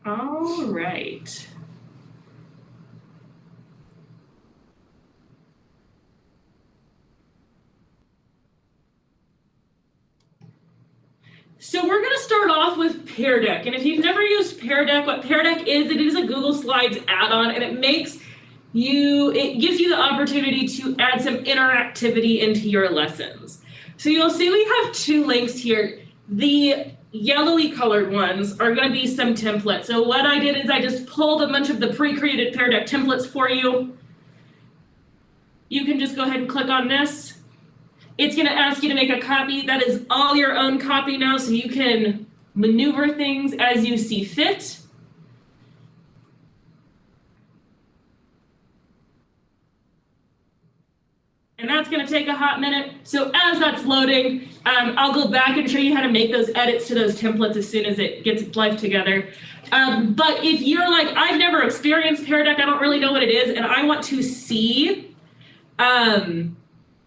All right. So we're going to start off with Peridec. And if you've never used Peridec, what Peridec is, it is a Google Slides add-on, and it gives you the opportunity to add some interactivity into your lessons. So you'll see we have two links here. The yellowy colored ones are going to be some templates. So what I did is I just pulled a bunch of the pre-created Peridec templates for you. You can just go ahead and click on this. It's going to ask you to make a copy. That is all your own copy now, so you can maneuver things as you see fit. And that's going to take a hot minute. So as that's loading, I'll go back and show you how to make those edits to those templates as soon as it gets its life together. But if you're like, I've never experienced Peridec, I don't really know what it is, and I want to see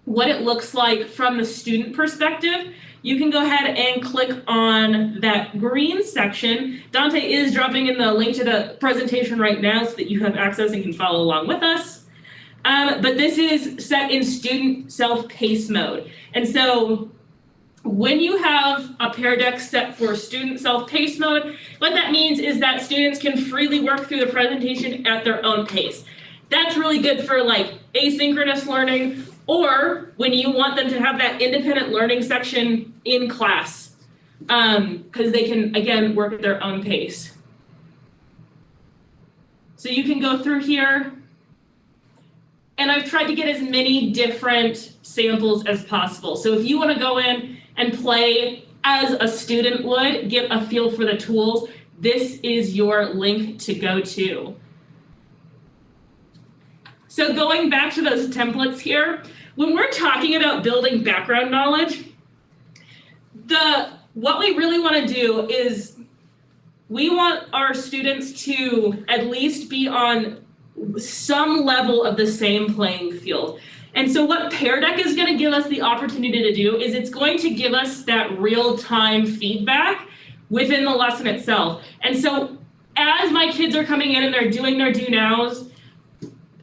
what it looks like from the student perspective, you can go ahead and click on that green section. Dante is dropping in the link to the presentation right now so that you have access and can follow along with us. But this is set in student self-paced mode. And so when you have a Peridec set for student self-paced mode, what that means is that students can freely work through the presentation at their own pace. That's really good for like asynchronous learning, or when you want them to have that independent learning section in class, because they can, again, work at their own pace. So you can go through here, and I've tried to get as many different samples as possible. So if you want to go in and play as a student would, get a feel for the tools, this is your link to go to. So going back to those templates here, when we're talking about building background knowledge, what we really want to do is we want our students to at least be on some level of the same playing field. And so what Peridec is going to give us the opportunity to do is it's going to give us that real-time feedback within the lesson itself. And so as my kids are coming in and they're doing their do-nows,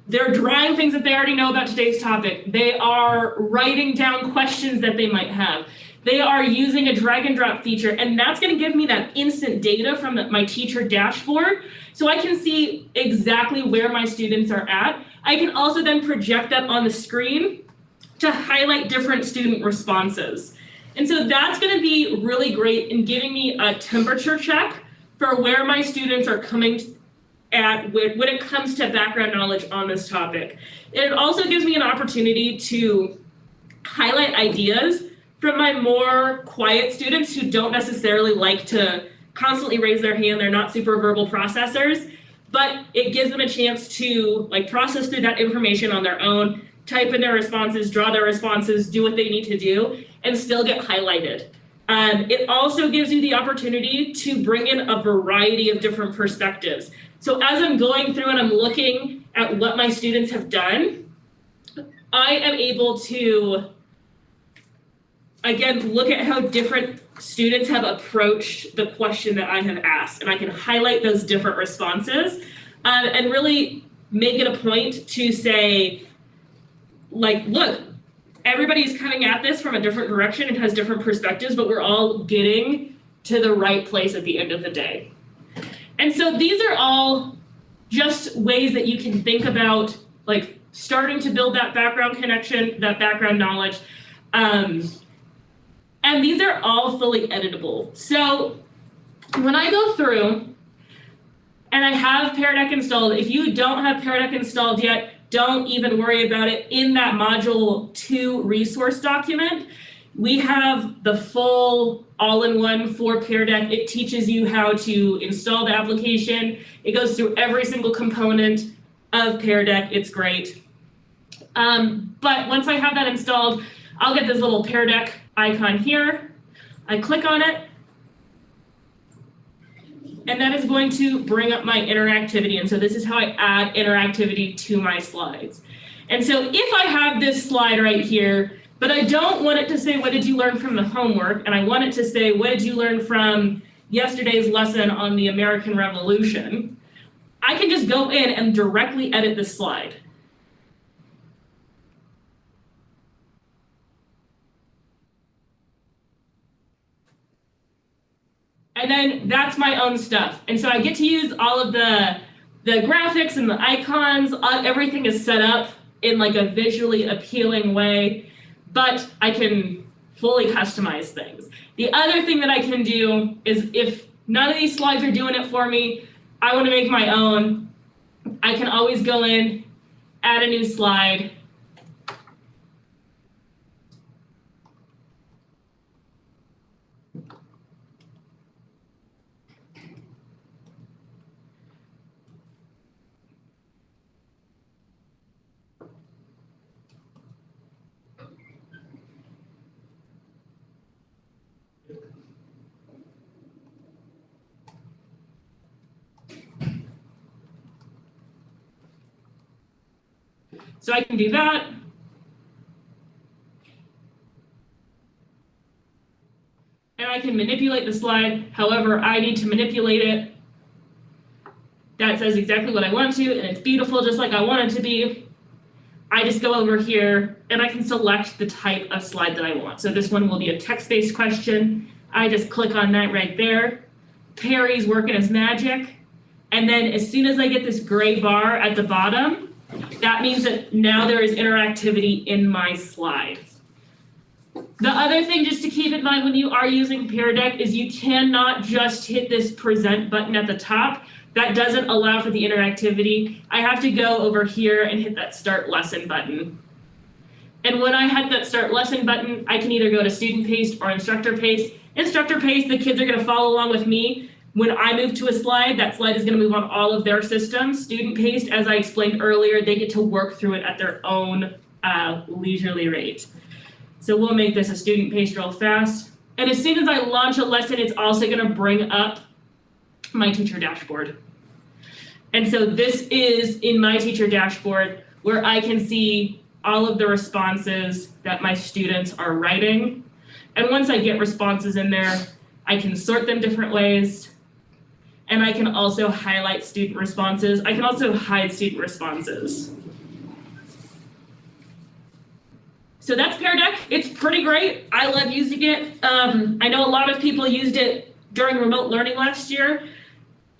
they're drawing things that they already know about today's topic. They are writing down questions that they might have. They are using a drag and drop feature, and that's going to give me that instant data from my teacher dashboard, so I can see exactly where my students are at. I can also then project that on the screen to highlight different student responses. And so that's going to be really great in giving me a temperature check for where my students are coming at when it comes to background knowledge on this topic. And it also gives me an opportunity to highlight ideas from my more quiet students who don't necessarily like to constantly raise their hand. They're not super verbal processors, but it gives them a chance to like process through that information on their own, type in their responses, draw their responses, do what they need to do, and still get highlighted. It also gives you the opportunity to bring in a variety of different perspectives. So as I'm going through and I'm looking at what my students have done, I am able to, again, look at how different students have approached the question that I have asked, and I can highlight those different responses and really make it a point to say, like, look, everybody's coming at this from a different direction and has different perspectives, but we're all getting to the right place at the end of the day. And so these are all just ways that you can think about, like, starting to build that background connection, that background knowledge. And these are all fully editable. So when I go through and I have Peridec installed, if you don't have Peridec installed yet, don't even worry about it. In that Module 2 resource document, we have the full all-in-one for Peridec. It teaches you how to install the application. It goes through every single component of Peridec. It's great. But once I have that installed, I'll get this little Peridec icon here. I click on it, and that is going to bring up my interactivity. And so this is how I add interactivity to my slides. And so if I have this slide right here, but I don't want it to say, what did you learn from the homework? And I want it to say, what did you learn from yesterday's lesson on the American Revolution, I can just go in and directly edit this slide. And then that's my own stuff. And so I get to use all of the graphics and the icons. Everything is set up in like a visually appealing way, but I can fully customize things. The other thing that I can do is if none of these slides are doing it for me, I want to make my own. I can always go in, add a new slide. So I can do that. And I can manipulate the slide however I need to manipulate it. That says exactly what I want to, and it's beautiful just like I want it to be. I just go over here and I can select the type of slide that I want. So this one will be a text-based question. I just click on that right there. Perry's working his magic. And then as soon as I get this gray bar at the bottom, that means that now there is interactivity in my slide. The other thing just to keep in mind when you are using Peridec is you cannot just hit this present button at the top. That doesn't allow for the interactivity. I have to go over here and hit that start lesson button. And when I hit that start lesson button, I can either go to student paced or instructor paced. Instructor paced, the kids are going to follow along with me. When I move to a slide, that slide is going to move on all of their systems. Student paced, as I explained earlier, they get to work through it at their own leisurely rate. So we'll make this a student paced real fast. And as soon as I launch a lesson, it's also going to bring up my teacher dashboard. And so this is in my teacher dashboard where I can see all of the responses that my students are writing. And once I get responses in there, I can sort them different ways. And I can also highlight student responses. I can also hide student responses. So that's Peridec. It's pretty great. I love using it. I know a lot of people used it during remote learning last year.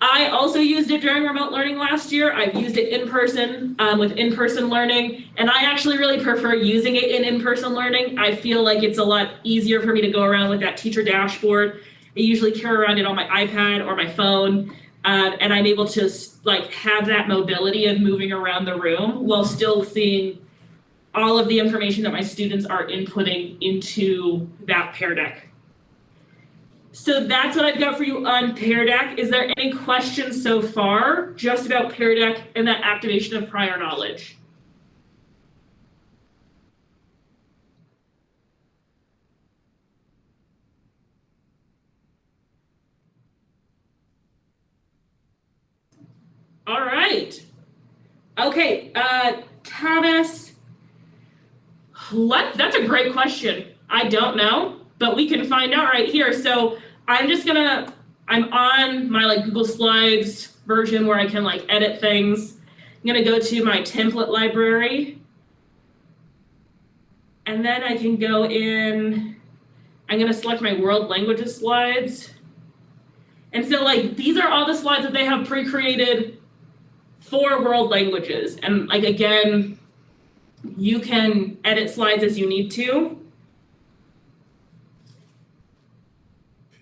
I also used it during remote learning last year. I've used it in person with in-person learning, and I actually really prefer using it in in-person learning. I feel like it's a lot easier for me to go around with that teacher dashboard. I usually carry around it on my iPad or my phone, and I'm able to like have that mobility of moving around the room while still seeing all of the information that my students are inputting into that Peridec. So that's what I've got for you on Peridec. Is there any questions so far just about Peridec and that activation of prior knowledge? All right. Okay, Thomas, that's a great question. I don't know, but we can find out right here. So I'm on my like Google Slides version where I can like edit things. I'm gonna go to my template library. And then I can go in, I'm gonna select my world languages slides. And so like, these are all the slides that they have pre-created for world languages. And like, again, you can edit slides as you need to.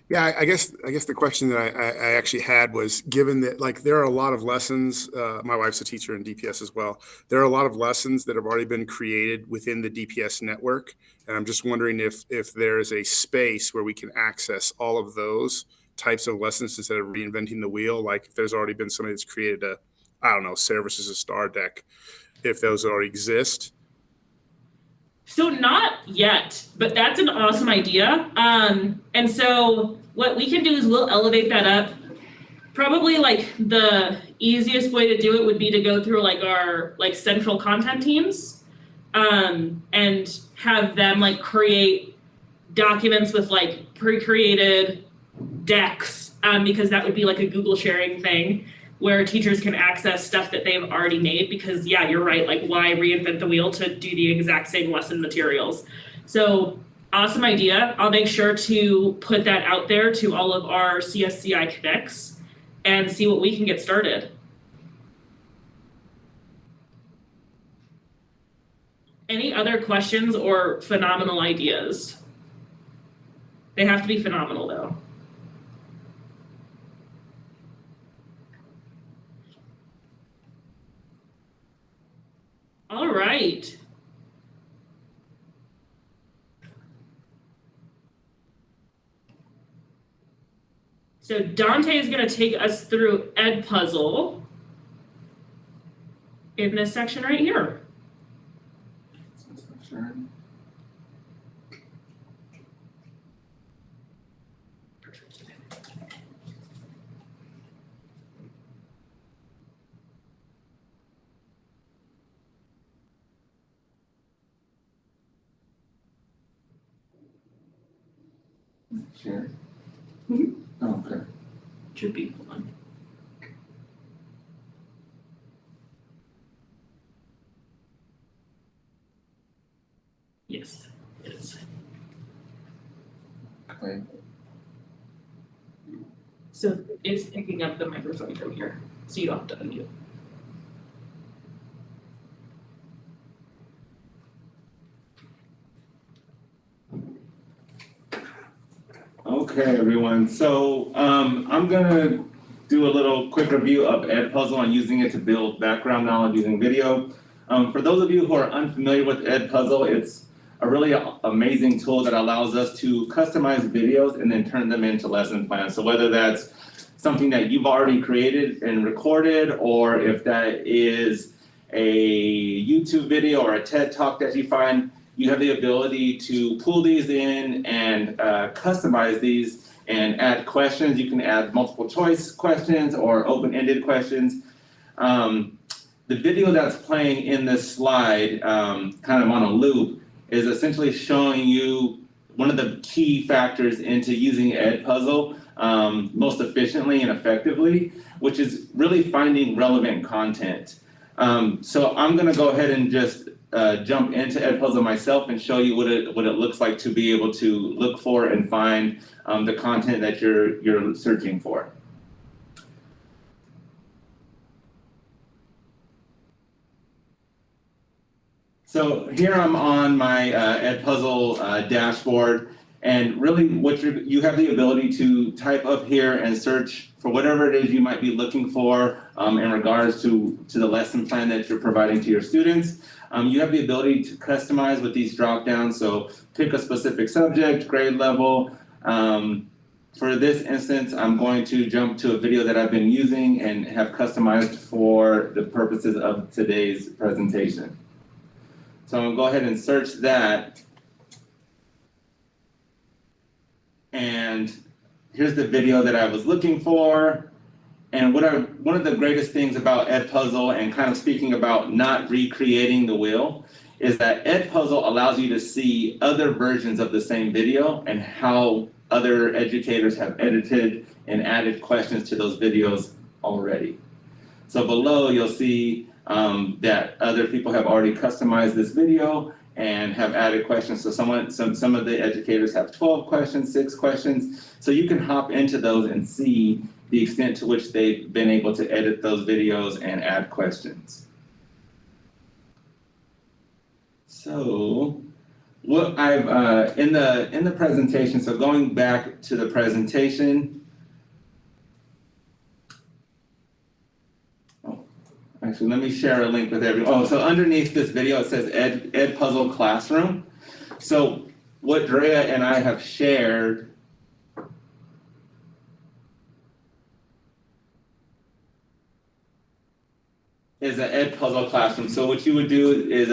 Yeah, I guess the question that I actually had was, given that like there are a lot of lessons, my wife's a teacher in DPS as well. There are a lot of lessons that have already been created within the DPS network. And I'm just wondering if there is a space where we can access all of those types of lessons instead of reinventing the wheel. Like if there's already been somebody that's created a, I don't know, Services a Star deck, if those already exist. So not yet, but that's an awesome idea. And so what we can do is we'll elevate that up. Probably like the easiest way to do it would be to go through like our like central content teams and have them like create documents with like pre-created decks because that would be like a Google sharing thing where teachers can access stuff that they've already made, because yeah, you're right, like why reinvent the wheel to do the exact same lesson materials. So awesome idea. I'll make sure to put that out there to all of our CSCI connects and see what we can get started. Any other questions or phenomenal ideas? They have to be phenomenal though. All right. So Dante is going to take us through EdPuzzle in this section right here. Share? Mhm. Oh, okay. Should be, hold on. Yes, it is. Okay. So it's picking up the microphone from here, so you don't have to unmute. Okay, everyone. So I'm gonna do a little quick review of EdPuzzle and using it to build background knowledge using video. For those of you who are unfamiliar with EdPuzzle, it's a really amazing tool that allows us to customize videos and then turn them into lesson plans. So whether that's something that you've already created and recorded, or if that is a YouTube video or a TED Talk that you find, you have the ability to pull these in and customize these and add questions. You can add multiple choice questions or open-ended questions. The video that's playing in this slide, kind of on a loop, is essentially showing you one of the key factors into using EdPuzzle most efficiently and effectively, which is really finding relevant content. So I'm gonna go ahead and just jump into EdPuzzle myself and show you what it looks like to be able to look for and find the content that you're searching for. So here I'm on my EdPuzzle dashboard, and really what you have the ability to type up here and search for whatever it is you might be looking for in regards to the lesson plan that you're providing to your students. You have the ability to customize with these drop downs, so pick a specific subject, grade level. For this instance, I'm going to jump to a video that I've been using and have customized for the purposes of today's presentation. So I'm gonna go ahead and search that. And here's the video that I was looking for. And one of the greatest things about EdPuzzle, and kind of speaking about not recreating the wheel, is that EdPuzzle allows you to see other versions of the same video and how other educators have edited and added questions to those videos already. So below you'll see that other people have already customized this video and have added questions. So some of the educators have 12 questions, 6 questions. So you can hop into those and see the extent to which they've been able to edit those videos and add questions. So what I've in the presentation, so going back to the presentation. Actually, let me share a link with everyone. Oh, so underneath this video, it says EdPuzzle Classroom. So what Drea and I have shared is an EdPuzzle Classroom. So what you would do is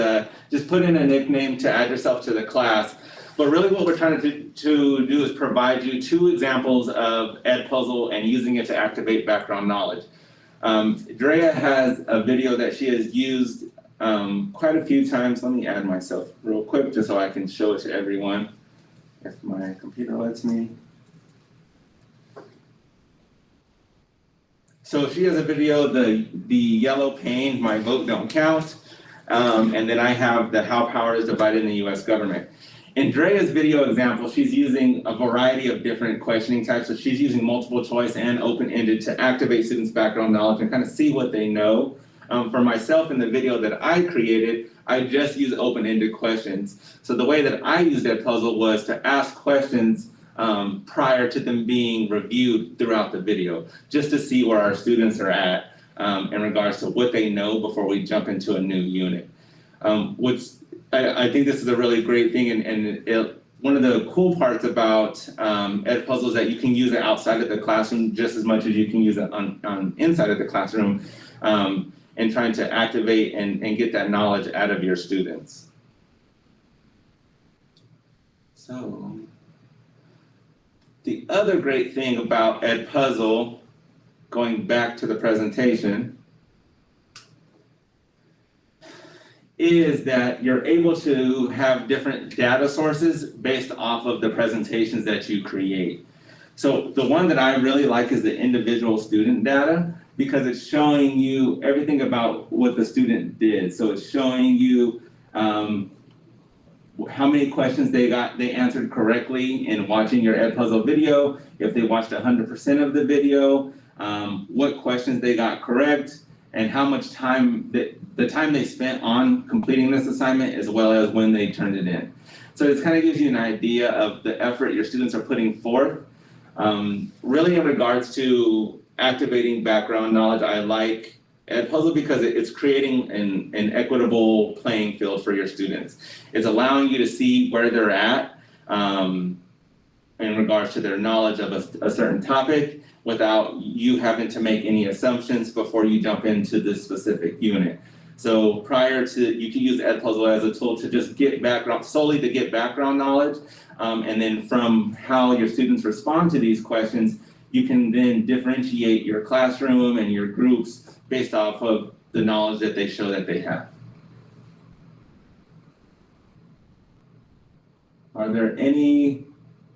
just put in a nickname to add yourself to the class. But really what we're trying to do is provide you 2 examples of EdPuzzle and using it to activate background knowledge. Drea has a video that she has used quite a few times. Let me add myself real quick just so I can show it to everyone, if my computer lets me. So she has a video, the yellow pane, my vote don't count. And then I have the how power is divided in the US government. In Drea's video example, she's using a variety of different questioning types. So she's using multiple choice and open-ended to activate students' background knowledge and kind of see what they know. For myself in the video that I created, I just use open-ended questions. So the way that I used EdPuzzle was to ask questions prior to them being reviewed throughout the video, just to see where our students are at in regards to what they know before we jump into a new unit. I think this is a really great thing, and one of the cool parts about EdPuzzle is that you can use it outside of the classroom just as much as you can use it on inside of the classroom, and trying to activate and get that knowledge out of your students. So, the other great thing about EdPuzzle, going back to the presentation, is that you're able to have different data sources based off of the presentations that you create. So the one that I really like is the individual student data, because it's showing you everything about what the student did. So it's showing you how many questions they answered correctly in watching your EdPuzzle video, if they watched 100% of the video, what questions they got correct, and how much time, the time they spent on completing this assignment, as well as when they turned it in. So it kind of gives you an idea of the effort your students are putting forth. Really in regards to activating background knowledge, I like EdPuzzle because it's creating an equitable playing field for your students. It's allowing you to see where they're at in regards to their knowledge of a certain topic without you having to make any assumptions before you jump into this specific unit. So prior to, you can use EdPuzzle as a tool to just get background, solely to get background knowledge. And then from how your students respond to these questions, you can then differentiate your classroom and your groups based off of the knowledge that they show that they have. Are there any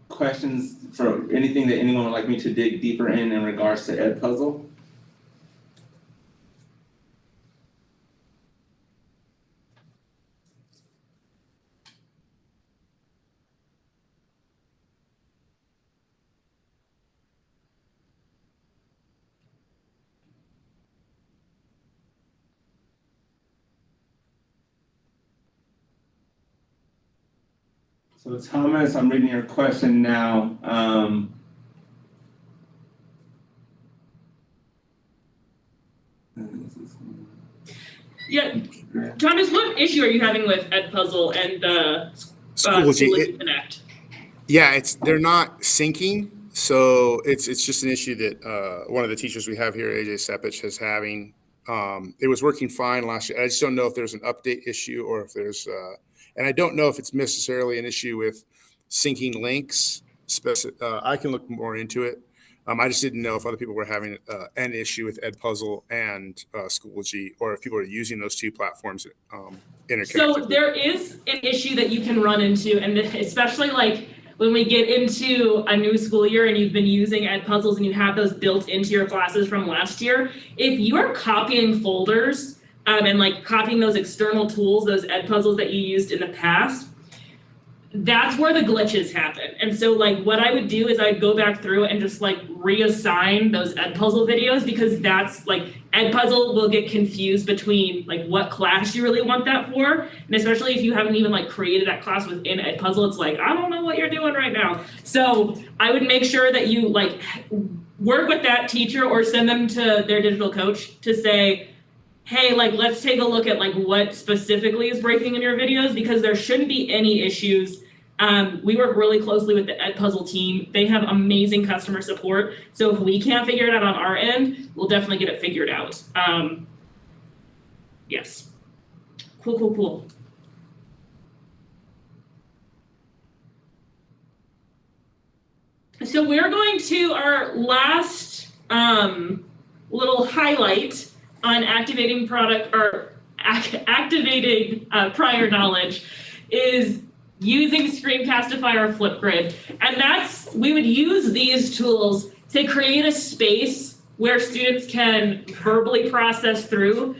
questions for anything that anyone would like me to dig deeper in regards to EdPuzzle? So Thomas, I'm reading your question now. Yeah, Thomas, what issue are you having with EdPuzzle and Schoology. Connect? Yeah, they're not syncing, so it's just an issue that one of the teachers we have here, AJ Sept, is having. It was working fine last year. I just don't know if there's an update issue or if there's and I don't know if it's necessarily an issue with syncing links. I can look more into it. I just didn't know if other people were having an issue with EdPuzzle and Schoology, or if people are using those two platforms interconnected. So there is an issue that you can run into, and especially like when we get into a new school year and you've been using EdPuzzles and you have those built into your classes from last year, if you are copying folders and like copying those external tools, those EdPuzzles that you used in the past, that's where the glitches happen. And so like what I would do is I'd go back through and just like reassign those EdPuzzle videos, because that's like EdPuzzle will get confused between like what class you really want that for. And especially if you haven't even like created that class within EdPuzzle, it's like, I don't know what you're doing right now. So I would make sure that you like work with that teacher or send them to their digital coach to say, hey, like, let's take a look at like what specifically is breaking in your videos, because there shouldn't be any issues. We work really closely with the EdPuzzle team. They have amazing customer support. So if we can't figure it out on our end, we'll definitely get it figured out. Yes. Cool. So we're going to our last little highlight on activating activating prior knowledge is using Screencastify or Flipgrid. And we would use these tools to create a space where students can verbally process through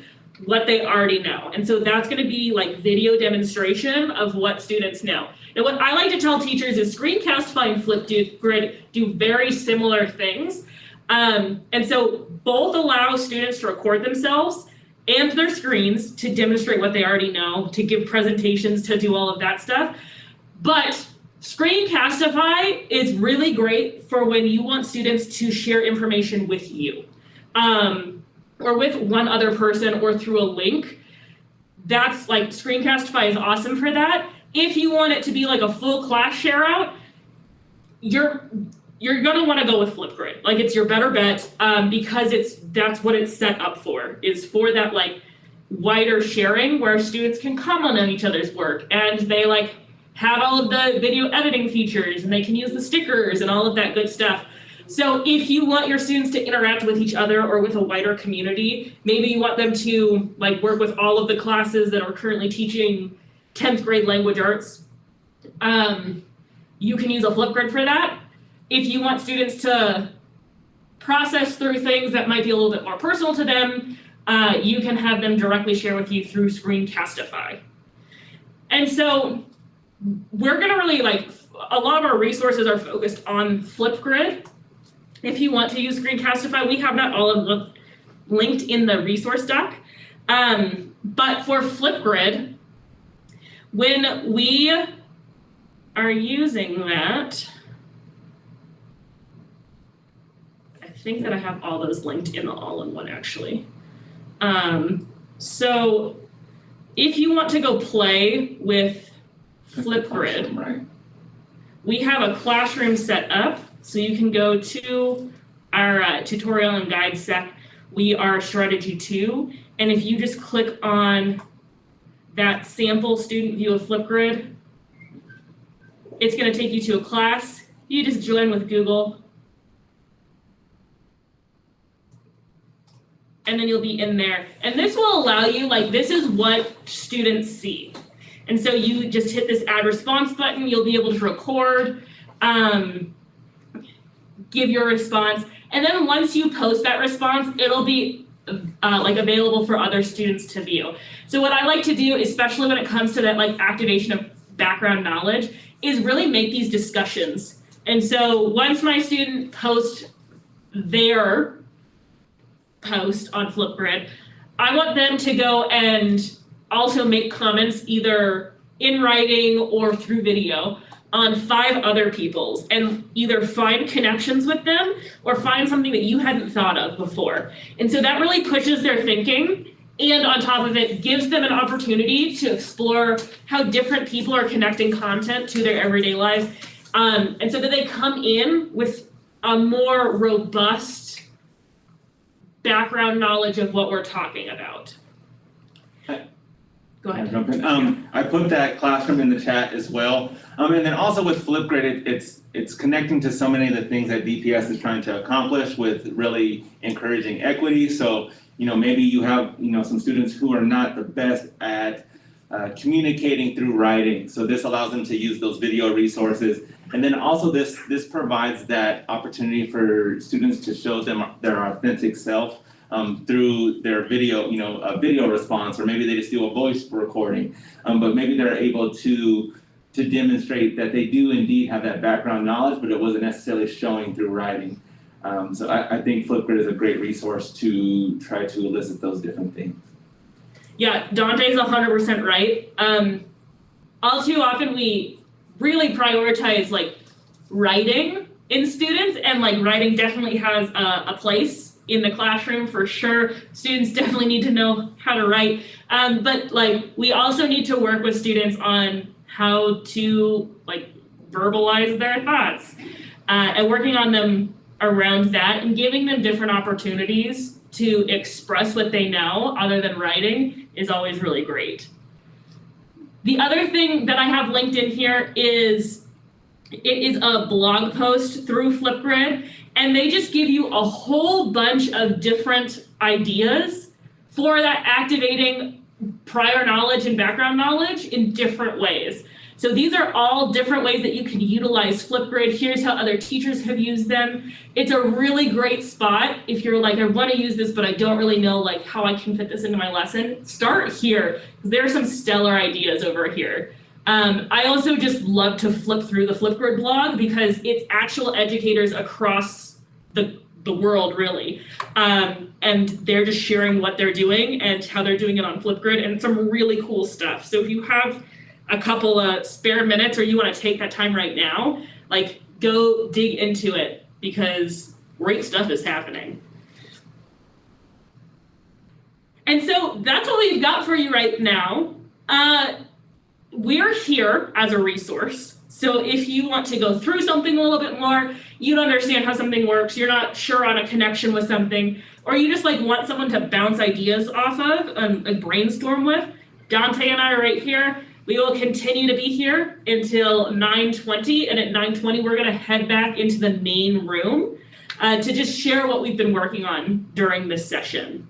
what they already know. And so that's gonna be like video demonstration of what students know. Now, what I like to tell teachers is Screencastify and Flipgrid do very similar things. And so both allow students to record themselves and their screens to demonstrate what they already know, to give presentations, to do all of that stuff. But Screencastify is really great for when you want students to share information with you, or with one other person or through a link. That's like, Screencastify is awesome for that. If you want it to be like a full class share out, you're gonna wanna go with Flipgrid. Like, it's your better bet, because that's what it's set up for, is for that like wider sharing where students can comment on each other's work and they like have all of the video editing features and they can use the stickers and all of that good stuff. So if you want your students to interact with each other or with a wider community, maybe you want them to like work with all of the classes that are currently teaching 10th grade language arts, you can use a Flipgrid for that. If you want students to process through things that might be a little bit more personal to them, you can have them directly share with you through Screencastify. And so we're gonna really like, a lot of our resources are focused on Flipgrid. If you want to use Screencastify, we have that all of them linked in the resource doc. But for Flipgrid, when we are using that, I think that I have all those linked in the all-in-one actually. So if you want to go play with Flipgrid, Right. we have a classroom set up, so you can go to our tutorial and guide sec. We are strategy 2, and if you just click on that sample student view of Flipgrid, it's gonna take you to a class. You just join with Google, and then you'll be in there. And this will allow you, like, this is what students see. And so you just hit this add response button, you'll be able to record, give your response, and then once you post that response, it'll be like available for other students to view. So what I like to do, especially when it comes to that like activation of background knowledge, is really make these discussions. And so once my student posts their post on Flipgrid, I want them to go and also make comments either in writing or through video on 5 other people's, and either find connections with them or find something that you hadn't thought of before. And so that really pushes their thinking, and on top of it, gives them an opportunity to explore how different people are connecting content to their everyday lives. And so that they come in with a more robust background knowledge of what we're talking about. Go ahead. Jump in. I put that classroom in the chat as well. And then also with Flipgrid, it's connecting to so many of the things that DPS is trying to accomplish with really encouraging equity. So, maybe you have, some students who are not the best at communicating through writing. So this allows them to use those video resources. And then also this provides that opportunity for students to show them their authentic self. Through their video, a video response, or maybe they just do a voice recording, but maybe they're able to demonstrate that they do indeed have that background knowledge, but it wasn't necessarily showing through writing. So I think Flipgrid is a great resource to try to elicit those different things. Yeah, Dante's 100% right. All too often we really prioritize like writing in students, and like writing definitely has a place in the classroom for sure. Students definitely need to know how to write, but like we also need to work with students on how to like verbalize their thoughts, and working on them around that and giving them different opportunities to express what they know other than writing is always really great. The other thing that I have linked in here is a blog post through Flipgrid, and they just give you a whole bunch of different ideas for that activating prior knowledge and background knowledge in different ways. So these are all different ways that you can utilize Flipgrid. Here's how other teachers have used them. It's a really great spot if you're like, I want to use this, but I don't really know like how I can fit this into my lesson. Start here. There are some stellar ideas over here. I also just love to flip through the Flipgrid blog because it's actual educators across the world really. And they're just sharing what they're doing and how they're doing it on Flipgrid, and some really cool stuff. So if you have a couple of spare minutes or you want to take that time right now, like go dig into it because great stuff is happening. And so that's what we've got for you right now. We're here as a resource. So if you want to go through something a little bit more, you don't understand how something works, you're not sure on a connection with something, or you just like want someone to bounce ideas off of and like brainstorm with, Dante and I are right here. We will continue to be here until 9:20, and at 9:20 we're gonna head back into the main room to just share what we've been working on during this session.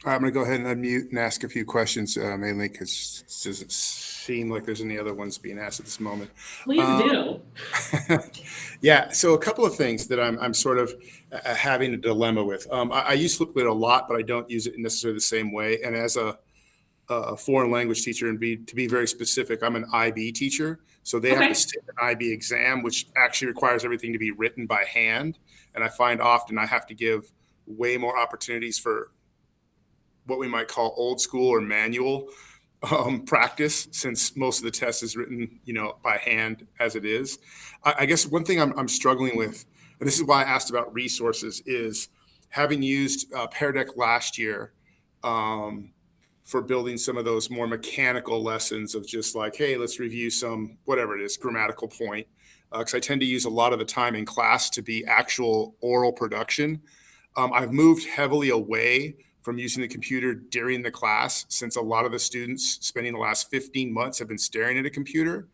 I'm going to go ahead and unmute and ask a few questions, mainly because it doesn't seem like there's any other ones being asked at this moment. Please do. Yeah, so a couple of things that I'm sort of having a dilemma with. I use Flipgrid a lot, but I don't use it necessarily the same way. And as a foreign language teacher, and to be very specific, I'm an IB teacher. So they have to sit an IB exam, which actually requires everything to be written by hand. And I find often I have to give way more opportunities for what we might call old school or manual practice, since most of the test is written, by hand as it is. I guess one thing I'm struggling with, and this is why I asked about resources, is having used Peridec last year for building some of those more mechanical lessons of just like, hey, let's review some, whatever it is, grammatical point. Because I tend to use a lot of the time in class to be actual oral production. I've moved heavily away from using the computer during the class, since a lot of the students spending the last 15 months have been staring at a computer,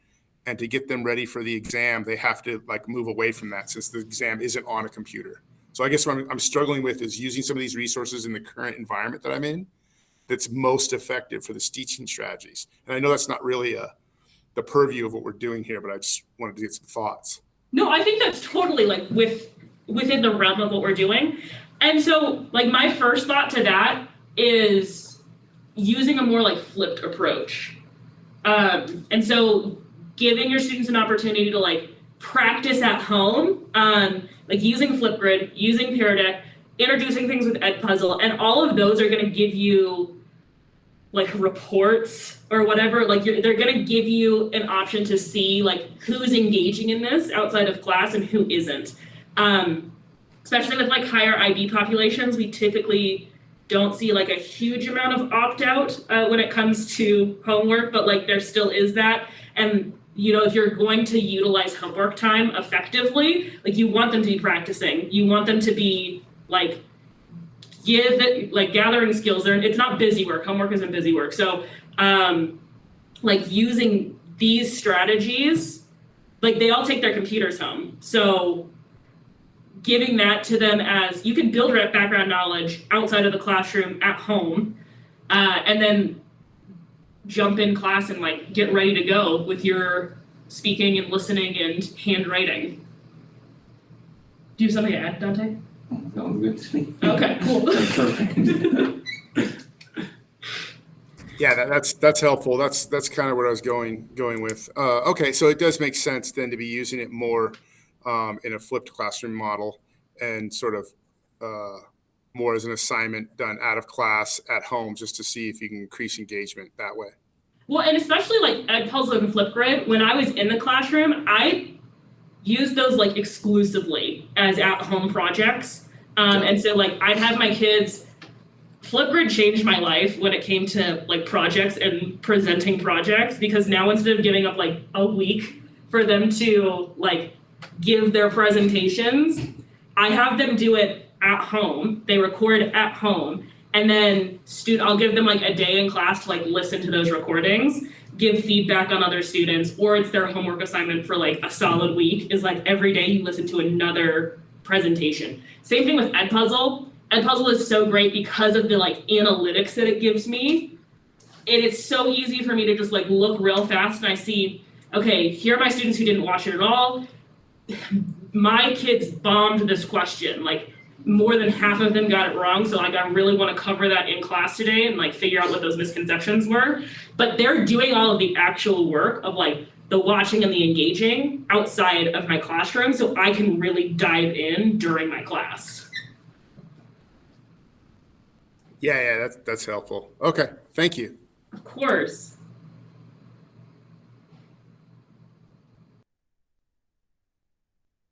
and to get them ready for the exam, they have to like move away from that since the exam isn't on a computer. So I guess what I'm struggling with is using some of these resources in the current environment that I'm in that's most effective for the teaching strategies. And I know that's not really the purview of what we're doing here, but I just wanted to get some thoughts. No, I think that's totally like within the realm of what we're doing. And so like my first thought to that is using a more like flipped approach. And so giving your students an opportunity to like practice at home, like using Flipgrid, using Peridec, introducing things with EdPuzzle, and all of those are gonna give you like reports or whatever, like they're gonna give you an option to see like who's engaging in this outside of class and who isn't. Especially with like higher IB populations, we typically don't see like a huge amount of opt-out when it comes to homework, but like there still is that. And if you're going to utilize homework time effectively, like you want them to be practicing. You want them to be like gathering skills. It's not busy work. Homework isn't busy work. So like using these strategies, like they all take their computers home. So giving that to them as you can build background knowledge outside of the classroom at home, and then jump in class and like get ready to go with your speaking and listening and handwriting. Do you have something to add, Dante? Sounds good to me. Okay, cool. That's perfect. Yeah, that's helpful. That's kind of what I was going with. Okay, so it does make sense then to be using it more in a flipped classroom model, and sort of more as an assignment done out of class at home, just to see if you can increase engagement that way. Well, and especially like EdPuzzle and Flipgrid, when I was in the classroom, I used those like exclusively as at-home projects. And so like I'd have my kids, Flipgrid changed my life when it came to like projects and presenting projects, because now instead of giving up like a week for them to like give their presentations, I have them do it at home. They record at home, And then I'll give them like a day in class to like listen to those recordings, give feedback on other students, or it's their homework assignment for like a solid week is like every day you listen to another presentation. Same thing with EdPuzzle. EdPuzzle is so great because of the like analytics that it gives me. And it's so easy for me to just like look real fast and I see, okay, here are my students who didn't watch it at all. My kids bombed this question, like more than half of them got it wrong. So like I really want to cover that in class today and like figure out what those misconceptions were. But they're doing all of the actual work of like the watching and the engaging outside of my classroom so I can really dive in during my class. Yeah, that's helpful. Okay, thank you. Of course.